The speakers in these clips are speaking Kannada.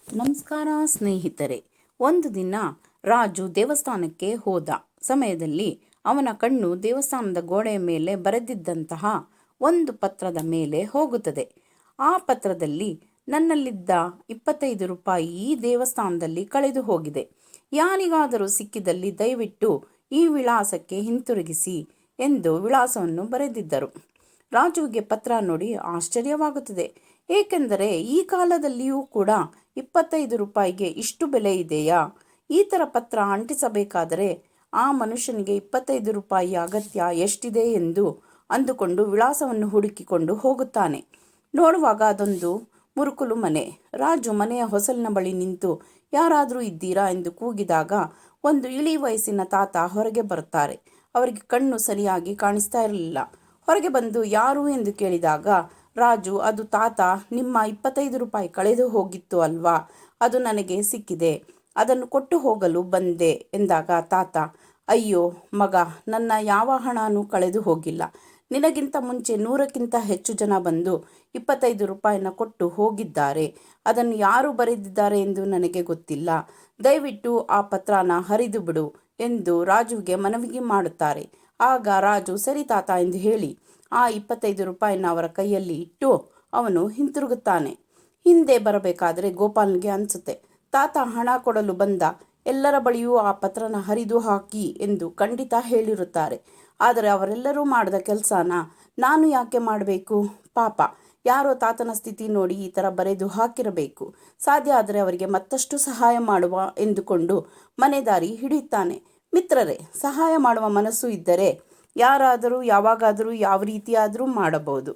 ನಮಸ್ಕಾರ ಸ್ನೇಹಿತರೆ. ಒಂದು ದಿನ ರಾಜು ದೇವಸ್ಥಾನಕ್ಕೆ ಹೋದ ಸಮಯದಲ್ಲಿ ಅವನ ಕಣ್ಣು ದೇವಸ್ಥಾನದ ಗೋಡೆಯ ಮೇಲೆ ಬರೆದಿದ್ದಂತಹ ಒಂದು ಪತ್ರದ ಮೇಲೆ ಹೋಗುತ್ತದೆ. ಆ ಪತ್ರದಲ್ಲಿ, ನನ್ನಲ್ಲಿದ್ದ 25 ರೂಪಾಯಿ ಈ ದೇವಸ್ಥಾನದಲ್ಲಿ ಕಳೆದು ಹೋಗಿದೆ. ಯಾರಿಗಾದರೂ ಸಿಕ್ಕಿದಲ್ಲಿ ದಯವಿಟ್ಟು ಈ ವಿಳಾಸಕ್ಕೆ ಹಿಂತಿರುಗಿಸಿ ಎಂದು ವಿಳಾಸವನ್ನು ಬರೆದಿದ್ದರು. ರಾಜುವಿಗೆ ಪತ್ರ ನೋಡಿ ಆಶ್ಚರ್ಯವಾಗುತ್ತದೆ. ಏಕೆಂದರೆ ಈ ಕಾಲದಲ್ಲಿಯೂ ಕೂಡ 25 ರೂಪಾಯಿಗೆ ಇಷ್ಟು ಬೆಲೆ ಇದೆಯಾ? ಈ ಥರ ಪತ್ರ ಅಂಟಿಸಬೇಕಾದರೆ ಆ ಮನುಷ್ಯನಿಗೆ 25 ರೂಪಾಯಿ ಅಗತ್ಯ ಎಷ್ಟಿದೆ ಎಂದು ಅಂದುಕೊಂಡು ವಿಳಾಸವನ್ನು ಹುಡುಕಿಕೊಂಡು ಹೋಗುತ್ತಾನೆ. ನೋಡುವಾಗ ಅದೊಂದು ಮುರುಕುಲು ಮನೆ. ರಾಜು ಮನೆಯ ಹೊಸಲಿನ ಬಳಿ ನಿಂತು ಯಾರಾದರೂ ಇದ್ದೀರಾ ಎಂದು ಕೂಗಿದಾಗ ಒಂದು ಇಳಿ ವಯಸ್ಸಿನ ತಾತ ಹೊರಗೆ ಬರುತ್ತಾರೆ. ಅವರಿಗೆ ಕಣ್ಣು ಸರಿಯಾಗಿ ಕಾಣಿಸ್ತಾ ಇರಲಿಲ್ಲ. ಹೊರಗೆ ಬಂದು ಯಾರು ಎಂದು ಕೇಳಿದಾಗ ರಾಜು, ಅದು ತಾತ, ನಿಮ್ಮ 25 ರೂಪಾಯಿ ಕಳೆದು ಹೋಗಿತ್ತು ಅಲ್ವಾ, ಅದು ನನಗೆ ಸಿಕ್ಕಿದೆ, ಅದನ್ನು ಕೊಟ್ಟು ಹೋಗಲು ಬಂದೆ ಎಂದಾಗ ತಾತ, ಅಯ್ಯೋ ಮಗ, ನನ್ನ ಯಾವ ಹಣನೂ ಕಳೆದು ಹೋಗಿಲ್ಲ. ನಿನಗಿಂತ ಮುಂಚೆ 100ಕ್ಕಿಂತ ಹೆಚ್ಚು ಜನ ಬಂದು 25 ರೂಪಾಯಿನ ಕೊಟ್ಟು ಹೋಗಿದ್ದಾರೆ. ಅದನ್ನು ಯಾರು ಬರೆದಿದ್ದಾರೆ ಎಂದು ನನಗೆ ಗೊತ್ತಿಲ್ಲ. ದಯವಿಟ್ಟು ಆ ಪತ್ರನ ಹರಿದು ಬಿಡು ಎಂದು ರಾಜುವಿಗೆ ಮನವಿ ಮಾಡುತ್ತಾರೆ. ಆಗ ರಾಜು ಸರಿ ತಾತ ಎಂದು ಹೇಳಿ ಆ 25 ರೂಪಾಯಿನ ಅವರ ಕೈಯಲ್ಲಿ ಇಟ್ಟು ಅವನು ಹಿಂತಿರುಗುತ್ತಾನೆ. ಹಿಂದೆ ಬರಬೇಕಾದರೆ ಗೋಪಾಲನಿಗೆ ಅನಿಸುತ್ತೆ, ತಾತ ಹಣ ಕೊಡಲು ಬಂದ ಎಲ್ಲರ ಬಳಿಯೂ ಆ ಪತ್ರನ ಹರಿದು ಹಾಕಿ ಎಂದು ಖಂಡಿತ ಹೇಳಿರುತ್ತಾರೆ. ಆದರೆ ಅವರೆಲ್ಲರೂ ಮಾಡಿದ ಕೆಲಸನ ನಾನು ಯಾಕೆ ಮಾಡಬೇಕು? ಪಾಪ, ಯಾರೋ ತಾತನ ಸ್ಥಿತಿ ನೋಡಿ ಈ ಥರ ಬರೆದು ಹಾಕಿರಬೇಕು. ಸಾಧ್ಯ ಆದರೆ ಅವರಿಗೆ ಮತ್ತಷ್ಟು ಸಹಾಯ ಮಾಡುವ ಎಂದುಕೊಂಡು ಮನೆ ದಾರಿ ಹಿಡಿಯುತ್ತಾನೆ. ಮಿತ್ರರೇ, ಸಹಾಯ ಮಾಡುವ ಮನಸ್ಸು ಇದ್ದರೆ ಯಾರಾದರೂ ಯಾವಾಗಾದರೂ ಯಾವ ರೀತಿಯಾದರೂ ಮಾಡಬಹುದು.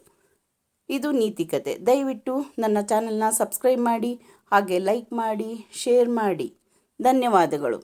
ಇದು ನೀತಿಕತೆ. ದಯವಿಟ್ಟು ನನ್ನ ಚಾನೆಲ್ನ ಸಬ್ಸ್ಕ್ರೈಬ್ ಮಾಡಿ, ಹಾಗೆ ಲೈಕ್ ಮಾಡಿ, ಶೇರ್ ಮಾಡಿ. ಧನ್ಯವಾದಗಳು.